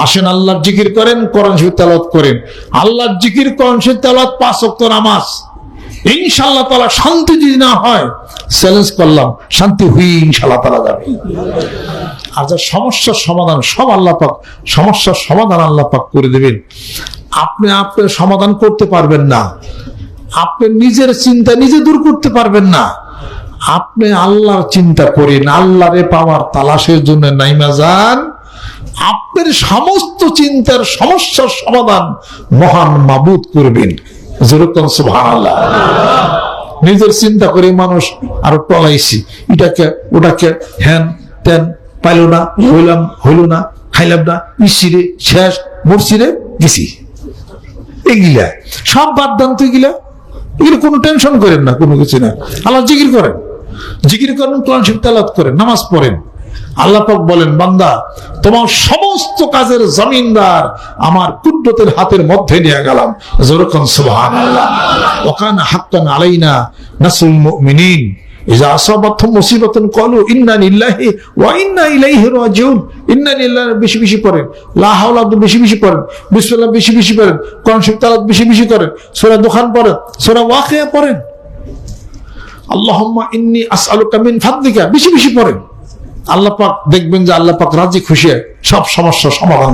আসেন আল্লাহর জিকির করেন, কোরআন শরীফ তেলাওয়াত করেন। আল্লাহর জিকির, কোরআন শরীফ তেলাওয়াত, 5 ওয়াক্ত নামাজ, ইনশাআল্লাহ তাআলা শান্তি যদি না হয়, চ্যালেঞ্জ করলাম, শান্তি হুই ইনশাআল্লাহ তাআলা যাবে। আর যা সমস্যার সমাধান সব আল্লাহ পাক, সমস্যার সমাধান আল্লাহ পাক করে দেবেন। আপনি আপনার সমাধান করতে পারবেন না, আপনি নিজের চিন্তা নিজে দূর করতে পারবেন না। আপনি আল্লাহর চিন্তা করেন, আল্লাহরে পাওয়ার তালাশের জন্য নাইমা যান। আপনার সমস্ত চিন্তার সমস্যার সমাধান মহান মাবুদ করবেন। যেরকম সুবহানাল্লাহ। নিজের চিন্তা করে মানুষ আরো টলাইছি, এটাকে ওটাকে, হ্যান তেন, পাইল না, হইল না, খাইলাম না, ইসিরে শেষ, মরছিরে গেছি, এগুলা সব বাদ দান। তো এগুলা কোনো টেনশন করেন না, কোনো কিছু না। আল্লাহ জিকির করেন, জিকির করেন, কোরআন শরীফ তেলাওয়াত করেন, নামাজ পড়েন। আল্লাহ পাক বলেন, বান্দা তোমার সমস্ত কাজের জমিনদার আমার কুদরতের হাতের মধ্যে নিয়ে গেলাম। যেরকম সুবহানাল্লাহ। ওয়াকানা হাক্কান আলাইনা নাসরুল মুমিনিন ইযা আসাবাতহুম মুসিবাতুন ক্বালু ইন্না লিল্লাহি ওয়া ইন্না ইলাইহি রাজিউন। ইন্না লিল্লাহি বেশি বেশি পড়েন, লা হাওলা বেশি বেশি পড়েন, বিসমিল্লাহ বেশি বেশি পড়েন, কোরআন শরীফ তেলাওয়াত বেশি বেশি করেন, সূরা দুখান পড়েন, সূরা ওয়াকিয়া পড়েন, আল্লাহুম্মা ইন্নী আসআলুকা মিন ফাদলিকা বেশি বেশি পড়েন। আল্লাহ পাক দেখবেন যে আল্লাহ পাক রাজি খুশি সব সমস্যার সমাধান।